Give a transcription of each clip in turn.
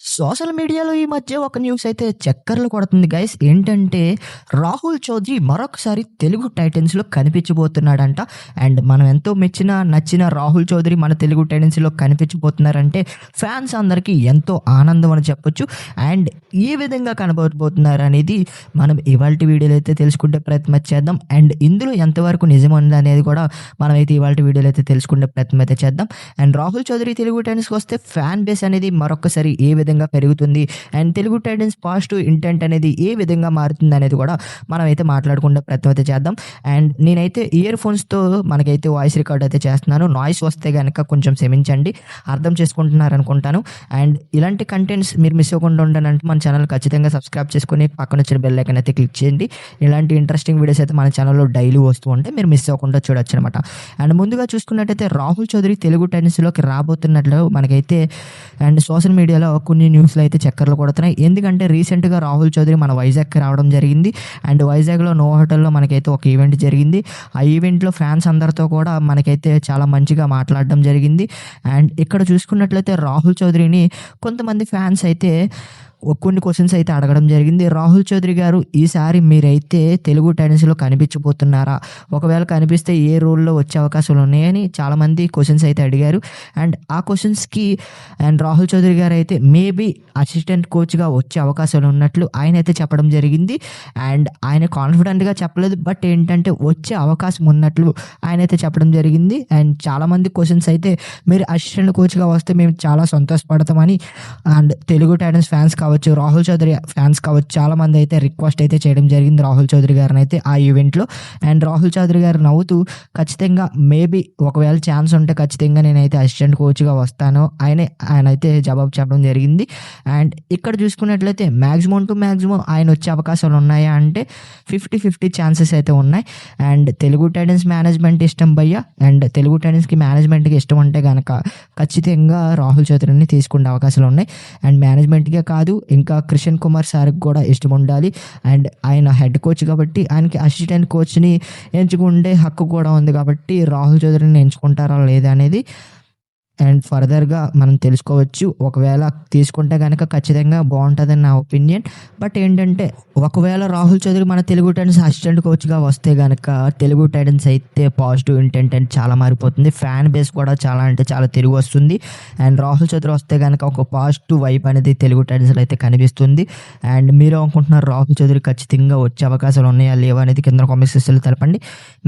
Social మీడియాలో ఈ మధ్య ఒక న్యూస్ అయితే చక్కర్లు కొడుతుంది గైస్. ఏంటంటే రాహుల్ చౌదరి మరొకసారి తెలుగు టైటన్స్‌లో కనిపించబోతున్నాడంట. అండ్ మనం ఎంతో నచ్చిన రాహుల్ చౌదరి మన తెలుగు టైటన్స్‌లో కనిపించబోతున్నారంటే ఫ్యాన్స్ అందరికీ ఎంతో ఆనందం అని చెప్పొచ్చు. అండ్ ఏ విధంగా కనబడబోతున్నారనేది మనం ఇవాల్టి వీడియోలో అయితే తెలుసుకుంటే ప్రయత్నం చేద్దాం. అండ్ ఇందులో ఎంతవరకు నిజం ఉందనేది కూడా మనమైతే ఇవాల్టి వీడియోలో అయితే తెలుసుకునే ప్రయత్నం అయితే చేద్దాం. అండ్ రాహుల్ చౌదరి తెలుగు టైటన్స్‌కి వస్తే ఫ్యాన్ బేస్ అనేది మరొకసారి ఏ విధంగా పెరుగుతుంది and Telugu Titans positive intent అనేది ఏ విధంగా మారుతుంది అనేది కూడా మనమైతే మాట్లాడుకునే ప్రయత్నం అయితే చేద్దాం. అండ్ నేనైతే ఇయర్ ఫోన్స్తో మనకైతే వాయిస్ రికార్డ్ అయితే చేస్తున్నాను. నాయిస్ వస్తే కనుక కొంచెం క్షమించండి, అర్థం చేసుకుంటున్నారు అనుకుంటాను. అండ్ ఇలాంటి కంటెంట్స్ మీరు మిస్ అవ్వకుండా ఉండాలంటే మన ఛానల్ ఖచ్చితంగా సబ్స్క్రైబ్ చేసుకుని పక్కన వచ్చిన బెల్ ఐకాన్ అయితే క్లిక్ చేయండి. ఇలాంటి ఇంట్రెస్టింగ్ వీడియోస్ అయితే మన ఛానల్లో డైలీ వస్తూ ఉంటే మీరు మిస్ అవ్వకుండా చూడొచ్చు అనమాట. అండ్ ముందుగా చూసుకున్నట్టయితే రాహుల్ చౌదరి తెలుగు టైటన్స్‌లోకి రాబోతున్నట్లు మనకైతే అండ్ సోషల్ మీడియాలో కొన్ని న్యూస్లు అయితే చక్కర్లు కొడుతున్నాయి. ఎందుకంటే రీసెంట్గా రాహుల్ చౌదరి మన వైజాగ్కి రావడం జరిగింది. అండ్ వైజాగ్లో నో హోటల్లో మనకైతే ఒక ఈవెంట్ జరిగింది. ఆ ఈవెంట్లో ఫ్యాన్స్ అందరితో కూడా మనకైతే చాలా మంచిగా మాట్లాడడం జరిగింది. అండ్ ఇక్కడ చూసుకున్నట్లయితే రాహుల్ చౌదరిని కొంతమంది ఫ్యాన్స్ అయితే కొన్ని క్వశ్చన్స్ అయితే అడగడం జరిగింది. రాహుల్ చౌదరి గారు, ఈసారి మీరైతే తెలుగు టైటన్స్‌లో కనిపించబోతున్నారా? ఒకవేళ కనిపిస్తే ఏ రోల్‌లో వచ్చే అవకాశాలు ఉన్నాయని చాలామంది క్వశ్చన్స్ అయితే అడిగారు. అండ్ ఆ క్వశ్చన్స్‌కి అండ్ రాహుల్ చౌదరి గారు అయితే మేబీ అసిస్టెంట్ కోచ్‌గా వచ్చే అవకాశాలు ఉన్నట్లు ఆయన అయితే చెప్పడం జరిగింది. అండ్ ఆయన కాన్ఫిడెంట్‌గా చెప్పలేదు, బట్ ఏంటంటే వచ్చే అవకాశం ఉన్నట్లు ఆయన అయితే చెప్పడం జరిగింది. అండ్ చాలామంది క్వశ్చన్స్ అయితే మీరు అసిస్టెంట్ కోచ్‌గా వస్తే మేము చాలా సంతోషపడతామని అండ్ తెలుగు టైటన్స్ ఫ్యాన్స్ కావచ్చు, రాహుల్ చౌదరి ఫ్యాన్స్ కావచ్చు, చాలామంది అయితే రిక్వెస్ట్ అయితే చేయడం జరిగింది రాహుల్ చౌదరి గారిని అయితే ఆ ఈవెంట్లో. అండ్ రాహుల్ చౌదరి గారు నవ్వుతూ ఖచ్చితంగా మేబీ ఒకవేళ ఛాన్స్ ఉంటే ఖచ్చితంగా నేనైతే అసిస్టెంట్ కోచ్‌గా వస్తాను ఆయన అయితే జవాబు చెప్పడం జరిగింది. అండ్ ఇక్కడ చూసుకున్నట్లయితే మ్యాక్సిమం టు మ్యాక్సిమం ఆయన వచ్చే అవకాశాలు ఉన్నాయా అంటే 50-50 ఛాన్సెస్ అయితే ఉన్నాయి. అండ్ తెలుగు టైటన్స్ మేనేజ్మెంట్ ఇష్టం భయ్య, అండ్ తెలుగు టైటన్స్‌కి మేనేజ్మెంట్‌కి ఇష్టం ఉంటే కనుక ఖచ్చితంగా రాహుల్ చౌదరిని తీసుకునే అవకాశాలు ఉన్నాయి. అండ్ మేనేజ్మెంట్‌కే కాదు, ఇంకా కిషన్ కుమార్ సార్కి కూడా ఇష్టం ఉండాలి. అండ్ ఆయన హెడ్ కోచ్ కాబట్టి ఆయనకి అసిస్టెంట్ కోచ్‌ని ఎంచుకుంటే హక్కు కూడా ఉంది కాబట్టి రాహుల్ చౌదరిని ఎంచుకుంటారా లేదా అనేది అండ్ ఫర్దర్‌గా మనం తెలుసుకోవచ్చు. ఒకవేళ తీసుకుంటే గనక ఖచ్చితంగా బావుంటదని నా ఒపీనియన్. బట్ ఏంటంటే ఒకవేళ రాహుల్ చౌదరి మన తెలుగు టైటన్స్ అసిస్టెంట్ కోచ్‌గా వస్తే గనక తెలుగు టైటన్స్ అయితే పాజిటివ్ ఇంటెంట్ అని చాలా మారిపోతుంది. ఫ్యాన్ బేస్ కూడా చాలా అంటే చాలా తిరిగి వస్తుంది. అండ్ రాహుల్ చౌదరి వస్తే గనక ఒక పాజిటివ్ వైబ్ అనేది తెలుగు టైటన్స్‌లో అయితే కనిపిస్తుంది. అండ్ మీరు అనుకుంటున్నారు రాహుల్ చౌదరి ఖచ్చితంగా వచ్చే అవకాశాలు ఉన్నాయా లేవా అనేది కింద కామెంట్ సెక్షన్‌లో తెలపండి.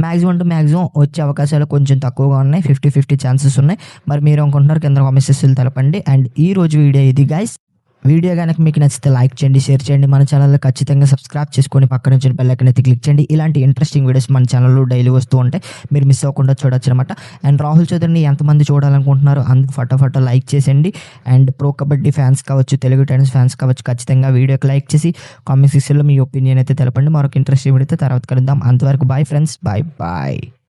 మ్యాక్సిమం టు మ్యాక్సిమం వచ్చే అవకాశాలు కొంచెం తక్కువగా ఉన్నాయి. 50-50 ఛాన్సెస్ ఉన్నాయి. మరి మీరు అనుకుంటున్నారు కింద కామెంట్ సెక్షన్‌లో తెలపండి. అండ్ ఈ రోజు వీడియో ఇది గైస్. వీడియో కనుక మీకు నచ్చితే లైక్ చేయండి, షేర్ చేయండి. మన ఛానల్‌లో ఖచ్చితంగా సబ్స్క్రైబ్ చేసుకొని పక్కన వచ్చిన బెల్ ఐకాన్ అయితే క్లిక్ చేయండి. ఇలాంటి ఇంట్రెస్టింగ్ వీడియోస్ మన ఛానల్లో డైలీ వస్తూ ఉంటాయి, మీరు మిస్ అవ్వకుండా చూడొచ్చు అనమాట. అండ్ రాహుల్ చౌదరిని ఎంతమంది చూడాలనుకుంటున్నారో అందుకు ఫటాఫట్ లైక్ చేసేయండి. అండ్ ప్రో కబడ్డీ ఫ్యాన్స్ కావచ్చు, తెలుగు టైటన్స్ ఫ్యాన్స్ కావచ్చు, ఖచ్చితంగా వీడియోకి లైక్ చేసి కామెంట్ సెక్షన్‌లో మీ ఒపీనియన్ అయితే తెలపండి. మరొక ఇంట్రెస్టింగ్ వీడియోతో తర్వాత కలుద్దాం. అంతవరకు బాయ్ ఫ్రెండ్స్, బాయ్ బాయ్.